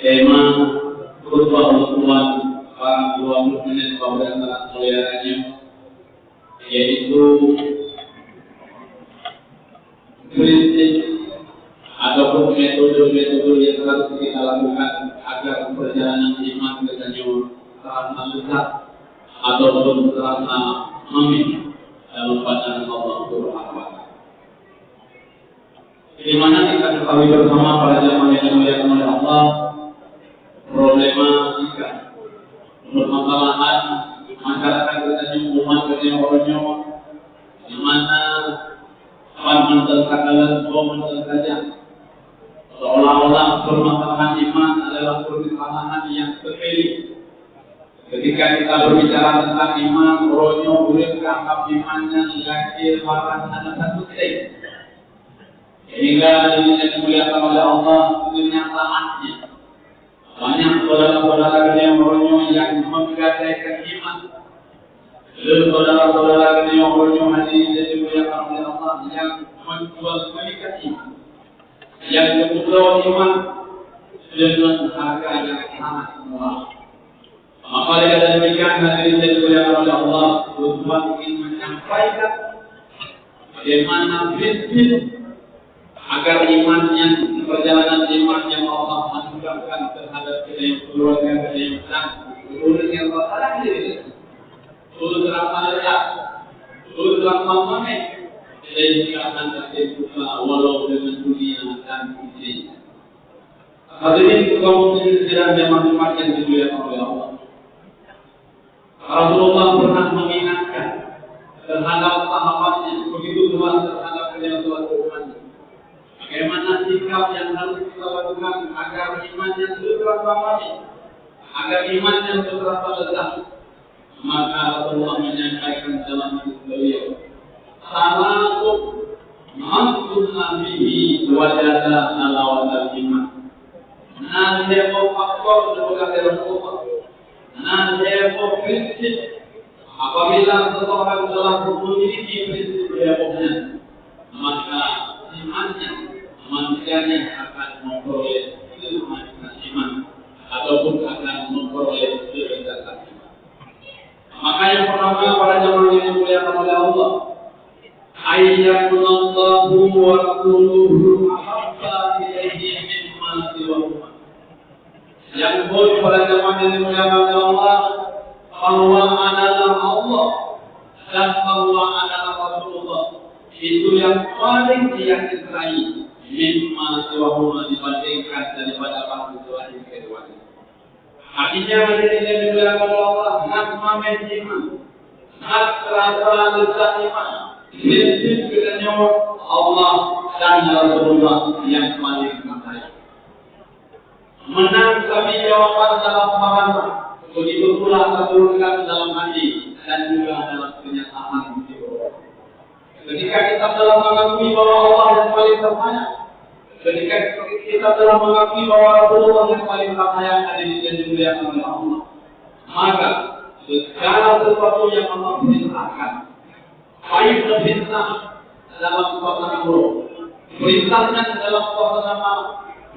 tema khutbah Rasulullah 20 menit pada mulianya, yaitu prinsip ataupun metode-metode yang harus kita lakukan agar perjalanan iman kita terasa sesat ataupun terasa amin dalam pandangan Allah Subhanahu wa Ta'ala. Di mana kita ketahui bersama pada zaman yang dimuliakan oleh Allah, problematika permasalahan masyarakat kita umat kita di mana pandangan terkadang komen saja seolah-olah permasalahan iman adalah permasalahan yang sepele. Ketika kita berbicara tentang iman, ronyo boleh anggap imannya lahir barang ada satu titik. Sehingga yang dimuliakan oleh Allah kenyataannya banyak saudara-saudara yang ronyo yang menggadaikan iman. Saudara-saudara yang ronyo hadirin yang dimuliakan oleh Allah yang menjual belikan iman, yang membawa iman dengan harga yang sangat murah. Maka dengan demikian hadirin yang dimuliakan oleh Allah, Tuhan ingin menyampaikan bagaimana prinsip agar imannya, perjalanan iman yang Allah anugerahkan terhadap kita yang keluarga kita yang sedang turun yang bersalah diri, turun terasa lelah, turun terasa manis, dan jika akan terbuka walau dengan dunia dan isinya. Hadirin kaum muslimin sedang jamaah yang dimuliakan oleh Allah. Rasulullah pernah mengingatkan terhadap sahabatnya, begitu Tuhan terhadap beliau suatu umatnya. Bagaimana sikap yang harus kita lakukan agar imannya terasa manis, agar imannya terasa lezat. Maka Rasulullah menyampaikan dalam hadis beliau, "Salatu maksud nabihi wajada halawat iman." Nasihat faktor sebagai Rasulullah. Nasihat prinsip apabila seseorang telah memiliki prinsip berikutnya, maka imannya, manusianya akan memperoleh kemajuan iman ataupun akan memperoleh kebebasan iman. Maka yang pertama pada zaman ini dimuliakan oleh Allah, ayyakunallahu wa rasuluhu ahabba ilaihi mimma siwahuma. Yang boleh pada zaman ini dimuliakan oleh Allah, bahwa adalah Allah dan bahwa adalah Rasulullah itu yang paling dia cintai mimma siwahuma dibandingkan daripada orang tua yang kedua. Artinya yang dimuliakan oleh Allah, nak mamen iman, nak terasa lezat iman, prinsip ketentuan Allah dan Rasulullah yang paling mencintai. Menang kami jawaban dalam bahasa, begitu pula terturunkan dalam hati dan juga dalam kenyataan di bawah. Ketika kita telah mengakui bahwa Allah yang paling tersayang, ketika kita telah mengakui bahwa Rasulullah yang paling tersayang ada di dimuliakan oleh Allah, maka segala sesuatu yang Allah perintahkan, baik perintah dalam suasana buruk, perintahnya dalam suasana malam,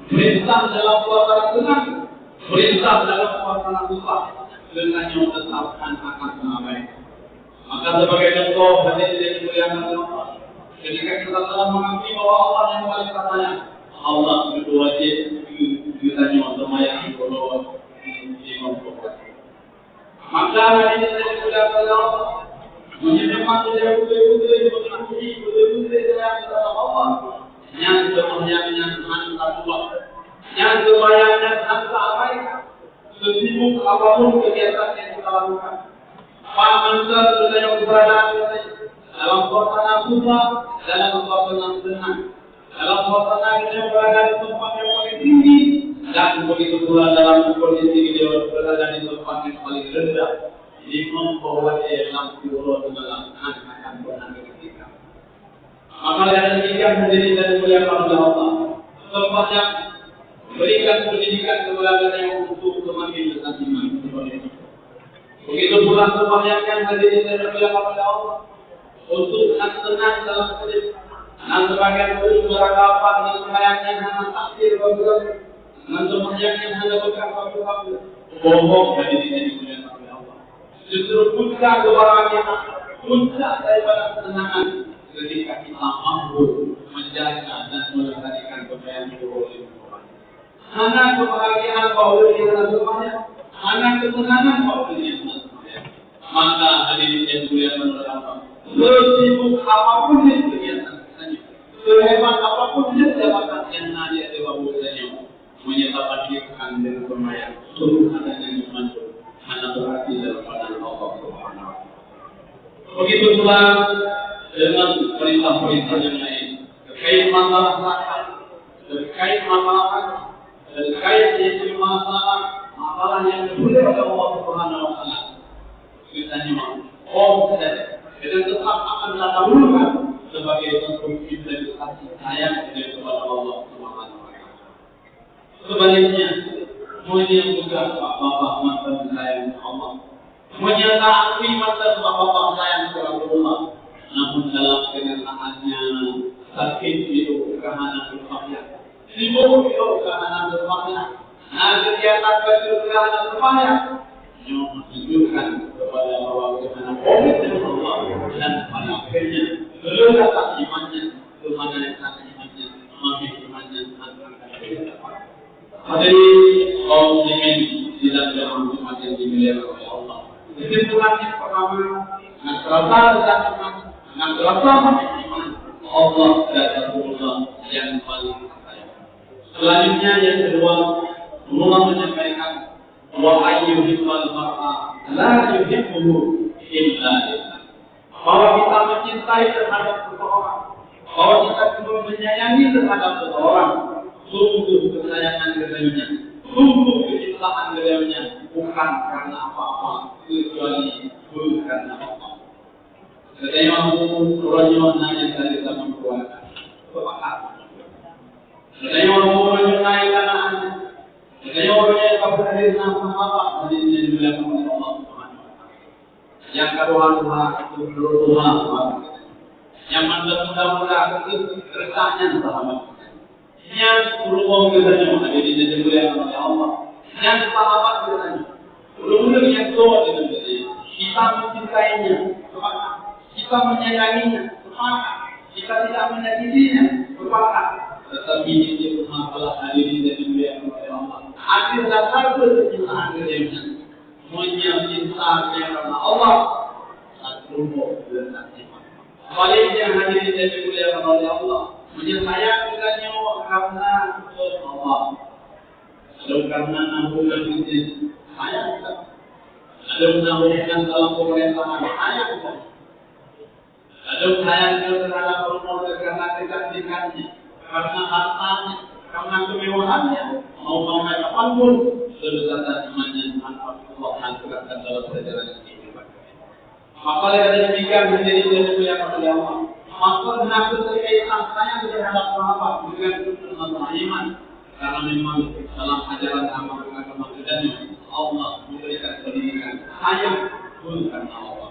perintah dalam suasana senang, perintah dalam suasana susah, dengannya tetapkan akan mengabaikan. Maka sebagai contoh hadis yang dimuliakan oleh Allah, ketika kita telah mengakui bahwa Allah yang paling tersayang, Allah itu wajib ditanya semayang kalau imam pokok. Maka hadis yang dimuliakan oleh Allah menyebutkan betul-betul mengakui betul-betul yang kepada Allah, yang semuanya hantar buat, yang semuanya hantar abaikan, sesibuk apapun kegiatan yang kita lakukan. Pamankan sudah yang berada dalam suasana susah, dalam suasana senang, dalam suasana yang berada di tempat yang paling tinggi, dan begitu pula dalam kondisi dia berada di tempat yang paling rendah, di membawa dia dalam Allah dalam akan pernah ketika. Maka dengan demikian menjadi dan dimuliakan oleh Allah, tempat yang berikan pendidikan kepada yang untuk semakin dekat iman. Begitu pula sembahyang hadirin dan dimuliakan oleh Allah untuk senang dalam hidup. Dan sebagian itu beranggapan dengan sembahyang yang sangat takdir bagi Nanti yang hanya berkata bohong dari diri dimuliakan oleh Allah. Justru puncak kebahagiaan, puncak daripada kesenangan ketika kita mampu menjaga dan melestarikan kebudayaan itu oleh Allah. Hanya kebahagiaan bahwa dia semuanya, hanya kesenangan bahwa dia semuanya. Maka hadirin yang dimuliakan oleh Allah, sesibuk apapun yang kegiatan, sehebat apapun jabatan yang ada di bawah saya, menyatakan dengan pemayan, sungguh adanya iman hanya berarti dalam pandangan Allah Subhanahu wa Ta'ala. Begitu pula dengan perintah-perintah yang lain terkait masalah zakat, terkait masalah, terkait dengan masalah yang berbeda pada Allah Subhanahu wa Ta'ala. Kita nyimak, dan tetap akan didahulukan sebagai bentuk implementasi sayang kepada Allah Subhanahu wa Ta'ala. Sebaliknya, menyebutkan bapak mantan sayang Allah, menyatakan mantan bapak sayang kepada Allah, namun dalam kenyataannya sakit itu kehana berpakaian, sibuk itu kehana berpakaian, kegiatan kehana berpakaian, yang menunjukkan kepada bahwa kehana komitmen Allah dan pada akhirnya ledakan imannya, kemana imannya, makin imannya akan dapat. Hadirin kaum muslimin tidak berhormat yang dimuliakan oleh Allah. Kesimpulan yang pertama, nasrata dan iman, nasrata dan iman, Allah dan Rasulullah yang paling sayang. Selanjutnya yang kedua, Allah menyampaikan wa ayyuhal mar'a la yuhibbuhu illa lillah. Bahwa kita mencintai terhadap seseorang, bahwa kita menyayangi terhadap seseorang, sungguh kesayangan kepadanya, sungguh kecintaan kepadanya bukan karena apa-apa kecuali karena Allah. Setiap orang yang dari zaman keluarga, sepakat. Setiap orang yang naik anaknya, setiap orang yang berhadir nama apa dari dimuliakan oleh Allah Subhanahu wa Ta'ala. Yang kedua itu berdoa, yang mudah-mudahan itu keresahnya sahabat. Yang berhubung dengannya hadirin yang dimuliakan oleh Allah, yang sahabat dengannya, berhubung yang doa dengan dia, kita mencintainya, sepakat. Kita menyayanginya, sepakat. Kita tidak menyakitinya, sepakat. Tetapi ini masalah hadirin yang dimuliakan oleh Allah. Akhir dasar kecintaan kepadanya, mencinta karena Allah, satu dengan iman. Sebaliknya hadirin yang dimuliakan oleh Allah, menyayang dengannya karena Allah, atau karena nambungan bisnis, sayang kita. Ada menambungkan dalam pemerintahan, sayang kita. Ada sayang terhadap rumah karena kecantikannya, karena hartanya, karena kemewahannya, mau sampai kapanpun, sedekatan imannya tanpa Allah hancurkan dalam perjalanan kehidupan. Maka dari demikian menjadi dimuliakan oleh Allah. Maka kenapa terkaitan sayang terhadap sahabat dengan masalah iman? Karena memang dalam ajaran agama kita Allah memberikan pendidikan sayang karena Allah.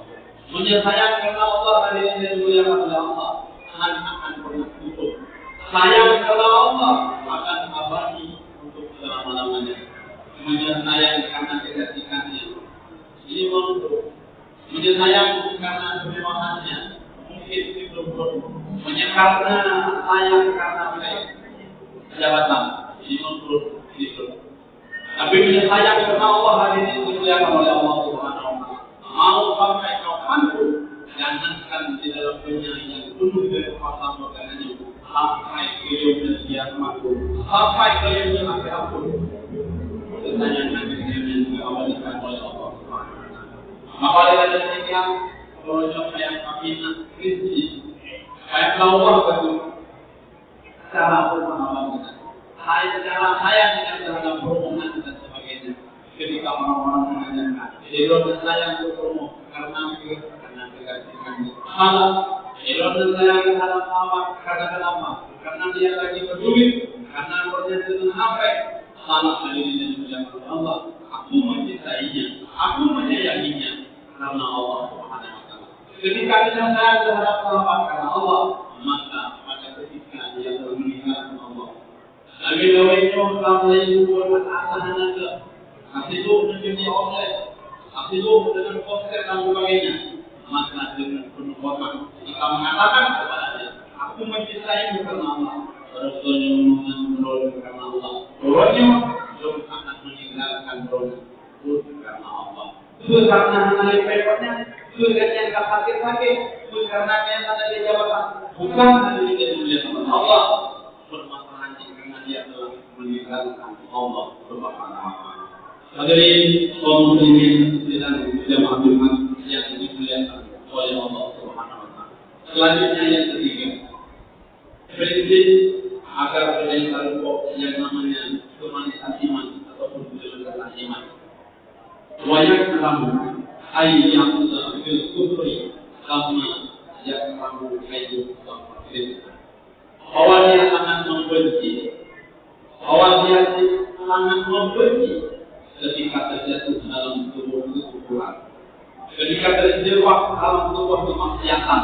Menyayang karena Allah dari yang dimuliakan oleh Allah akan pernah tutup. Sayang karena Allah akan abadi untuk selama-lamanya. Menyayang karena kecantikannya, ini untuk menyayang karena kemewahannya. Mungkin menyekarna sayang karena jabatan ini menurut itu. Tapi menyayang karena Allah hari ini dimuliakan oleh Allah Subhanahu wa Ta'ala. Mau sampai kapanpun jangankan di dalam dunia yang penuh dengan pasal makanannya, sampai beliau siap mampu, sampai beliau sampai ampun. Pertanyaan yang diawalikan oleh Allah Subhanahu wa Ta'ala. Maka dengan demikian proses yang kami kritis, saya keluar betul cara pemahaman cara saya dengan terhadap permohonan dan sebagainya. Ketika orang-orang menanyakan, eros saya bertemu karena kegajian salah, eros saya terhadap apa? Karena karena dia lagi berduit, karena proses itu sampai salah hadirin yang dimuliakan oleh Allah. Aku mencintainya, aku menyayanginya karena Allah Subhanahu wa Ta'ala. Ketika kita sayang terhadap sahabat karena Allah, maka pada ketika dia meninggalkan Allah Lagi gawainya orang lain buat asahan aja. Asibuk dengan dunia online, asibuk dengan konser dan sebagainya. Maka dengan penuh hormat kita mengatakan kepada dia, aku mencintaimu karena Allah. Rasulnya menurut karena Allah. Pokoknya belum akan meninggalkan Rasul karena Allah. Karena mengenai pekotnya, bukan yang tak sakit-sakit, karena yang ada di jabatan, bukan dari dia sama Allah. Permasalahan karena dia telah meninggalkan Allah Subhanahu wa Ta'ala. Hadirin kaum muslimin dan jamaah Jumat yang dimuliakan oleh Allah Subhanahu wa Ta'ala. Selanjutnya yang ketiga, prinsip agar berdasar yang namanya kemanisan iman ataupun kebenaran iman. Wajib kamu ayat fil kufri kama yang kamu ayat fil. Awalnya sangat membenci, awalnya sangat membenci ketika terjatuh dalam sebuah kekufuran, ketika terjebak dalam sebuah kemaksiatan,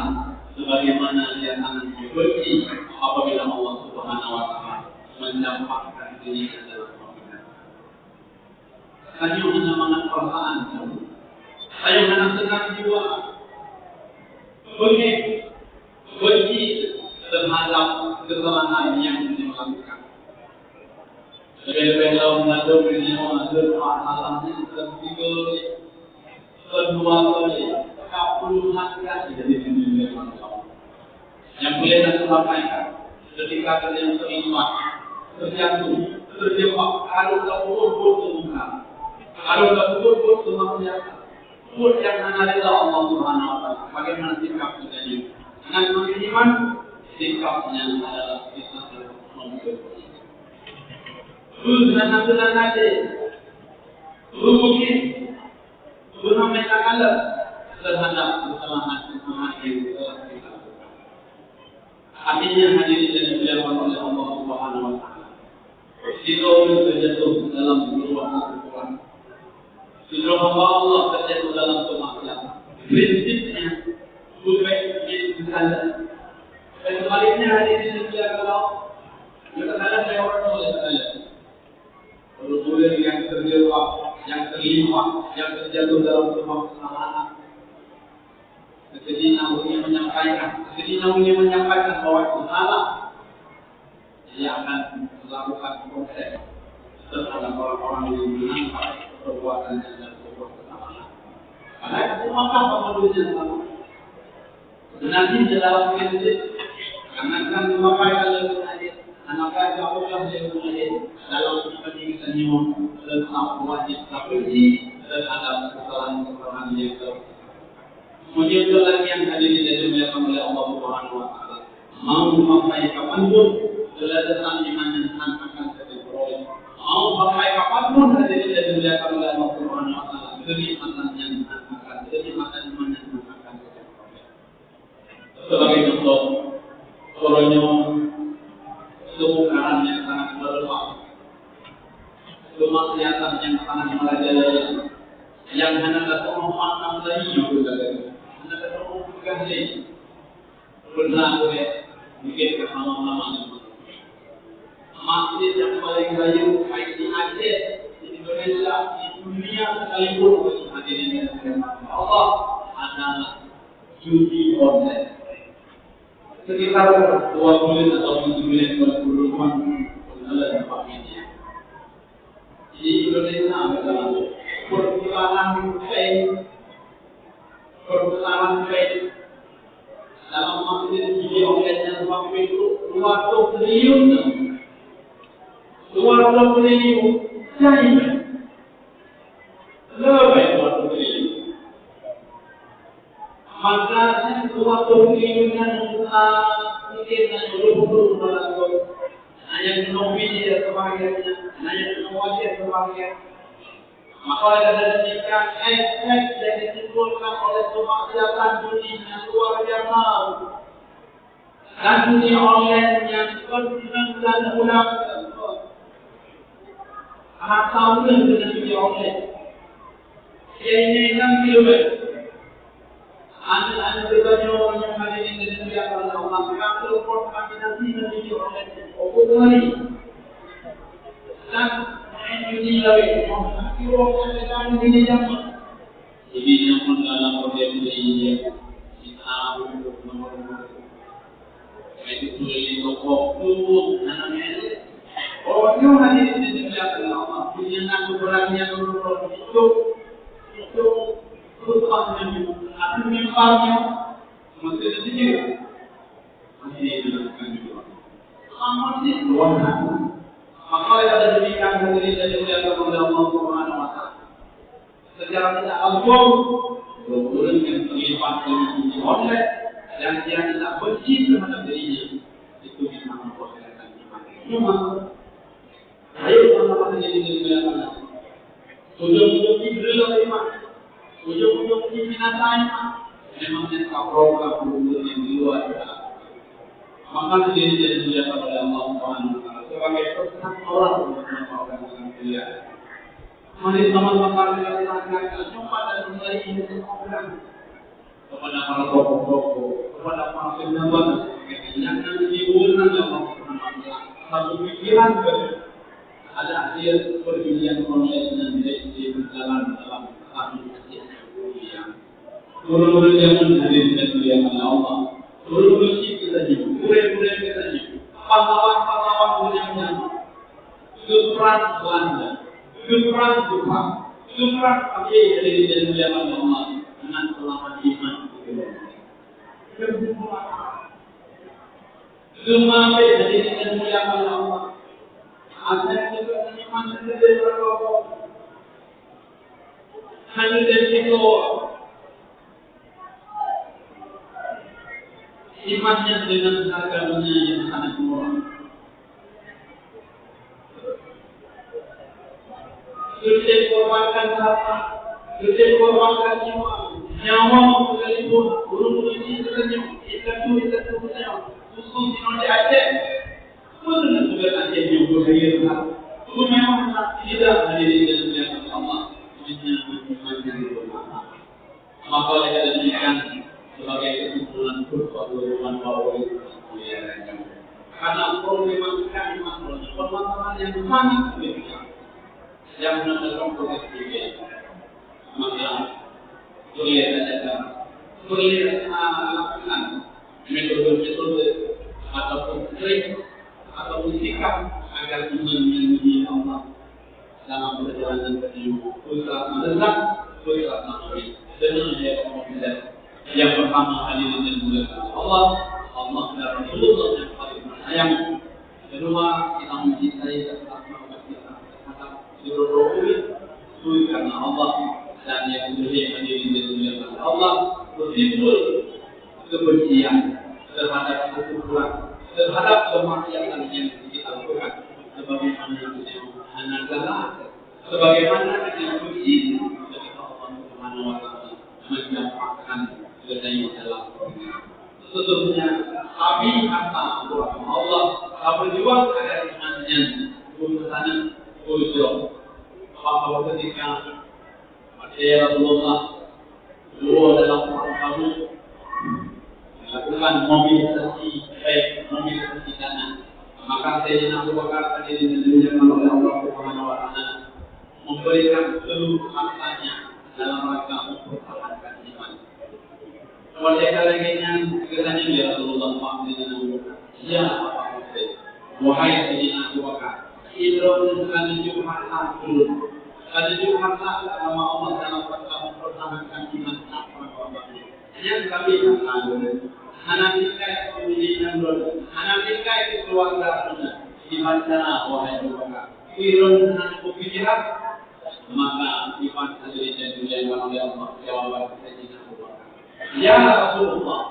sebagaimana dia sangat membenci apabila Allah Subhanahu wa Ta'ala mencampakkan dirinya dalam kemaksiatan. Hanya menyemangat perasaan kamu, saya menang jiwa, benci terhadap kesalahan yang dilakukan. Sebelum mengandung beliau masalahnya ketiga kedua kali puluhan kali jadi dunia yang boleh saya sampaikan ketika kalian terimat terjatuh terjebak kalau terpuruk semua kalau terpuruk semua pun yang mengenal Allah Subhanahu wa Ta'ala. Bagaimana sikap kita ini? Dengan iman sikapnya adalah kita membenci. Dengan ada mungkin guna menanggalah terhadap kesalahan yang telah kita lakukan. Akhirnya hadirin yang dimuliakan oleh Allah Subhanahu wa Ta'ala. Jika orang terjatuh dalam sebuah kekufuran, jika Allah terjatuh dalam kemaksiatan, prinsipnya bukan menjadi kesalahan. Dan sebaliknya hadirin yang dimuliakan Allah, kesalahan yang orang oleh saya. Rasul yang terjebak, yang terlibat, yang terjatuh dalam sebuah kesalahan. Jadi namanya menyampaikan bahwa itu salah. Dia akan melakukan proses terhadap orang-orang yang menangkap perbuatan dan sebuah kesalahan. Karena itu maka pemenuhnya sama. Nanti dalam prinsip, karena kan memakai dalam hadis, anak jauhlah dari dalam pendidikan yang tetap wajib takwiji terhadap kesalahan-kesalahan yang terjadi. Kemudian lagi yang tadi dijelaskan oleh Allah Subhanahu wa Ta'ala, mau sampai kapanpun kelezatan iman yang akan terperoleh. Mau sampai kapanpun tadi dijelaskan oleh Allah Subhanahu wa Ta'ala, kenikmatan yang akan kenikmatan iman yang akan terperoleh. Sebagai contoh, orangnya kemungkaran yang sangat berlepas, kemaksiatan yang sangat merajalela, yang hanya datang makna lagi juga dari, hanya datang bukan lagi, pernah boleh bikin kesalahan masjid yang paling baik baik di Aceh, di Indonesia, di dunia sekalipun hadirin Allah adalah judi online. Sekitar 2 bulan atau 3 bulan adalah dampaknya. Di Indonesia adalah perputaran fake dalam masjid judi online yang sampai itu 2 triliun. 2 triliun jadi lebih 2 triliun. Maka 2 triliun yang mungkin hanya menomini dan sebagainya, hanya menawasi dan sebagainya. Maka ada demikian efek yang ditimbulkan oleh kemaksiatan dunia yang luar biasa dan dunia online yang berulang-ulang tahun dengan dunia online. Ini kilometer. Anda bertanya orang yang hadir di dunia Allah, maka telepon kombinasi dengan dunia online. dan ini lagi orang yang ini jam ini yang dalam proses ini kita nomor itu tulis toko tu namanya orang yang di dalam Allah punya nama beratnya itu rupanya apa memangnya masih sedikit masih dilakukan juga masih luar maka ada demikian dari Allah Subhanahu wa taala secara tidak langsung orang yang terlibat dalam oleh dan dia tidak benci terhadap dirinya itu bisa memperolehkan iman. Cuma ayo sama-sama jadi Allah. Ujung-ujung diberilah iman, ujung-ujung dibinatai iman. Memangnya program yang di luar maka jadi oleh Allah Subhanahu wa taala sebagai pesan orang untuk melakukan dia. Mari sama-sama kita lakukan jumpa dan mulai ini program kepada para tokoh-tokoh, kepada para pejabat, yang nanti diundang Allah Subhanahu wa taala satu pikiran ada akhir perjudian konsen dan direksi berjalan dalam satu yang turun-turun yang menjadi dan Allah. Turun-turun kita hidup, kuret-kuret kita hidup, pahlawan-pahlawan yang Supran Belanda, Supran Jepang, Supran Asia dari dan Allah dengan selamat iman. Semua dari dan Allah. Ada juga iman dari Allah. Hanya dari itu imannya dengan agamanya yang sangat murah. Sudah korbankan harta, sudah korbankan jiwa, nyawa sekalipun, burung ini sekalipun, itu sekalipun, susun di Aceh, pun sudah Aceh yang berdaya, pun memang tidak hadir di dalam Allah, imannya di rumah. Maka oleh karena demikian sebagai kesimpulan persoalan bahwa karena problematika iman permasalahan yang sangat besar yang menentang proses ini, maka sulit lakukan metode ataupun trik ataupun sikap agar iman menjadi Allah dalam perjalanan menuju usaha mendesak usaha mencapai dengan dia yang pertama hadirin dan muliakan Allah dan Rasulullah yang paling sayang. Kedua, kita mencintai serta mengawasi kita terhadap seluruh itu karena Allah dan yang kedua hadirin dan muliakan Allah bertimbul kebencian terhadap kekufuran, terhadap kemaksiatan yang kita lakukan sebagaimana yang kita sebagaimana kita benci ketika Allah Subhanahu wa taala mencampakkan kedai dalam sesungguhnya kami kata Allah berjuang agar imannya urusannya ujung bahwa ketika Rasulullah dua dalam kamu melakukan mobilisasi dana maka Sayyidina Abu Bakar hadirin dimuliakan oleh Allah Subhanahu wa taala memberikan seluruh hartanya dalam rangka mempertahankan iman. Oleh karenanya katanya ya Rasulullah SAW, ya wahai Sayyidina Abu Bakar, idron menuju harta dulu, menuju harta nama Allah dalam rangka mempertahankan iman apa yang kami lakukan. Anak kita pemilihan dulu, anak kita itu keluarga di mana wahai Abu Bakar, idron aku pikiran maka iman hadirin dan dimuliakan oleh Allah jawaban Sayyidina Abu Bakar. Ya Rasulullah,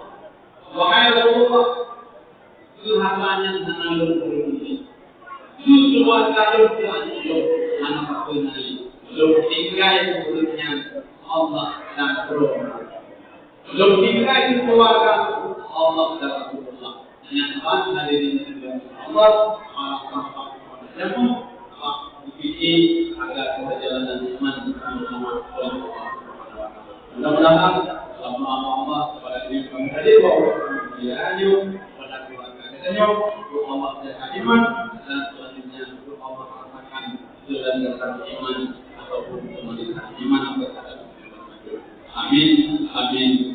wahai Rasulullah, hartanya menanggung ini. Justru kalau itu anak aku ini, lo tinggal menurutnya Allah dan Rasulullah. Lo tinggal itu keluarga Allah dan Rasulullah. Yang hadirin dan dimuliakan Allah, namun dipilih agar perjalanan iman bersama Allah. Mudah-mudahan selama Allah kepada diri kami hadir bahwa kemuliaannya pada keluarga kita Allah dan iman dan selanjutnya Allah rasakan ataupun komunitas di mana berada. Amin, amin.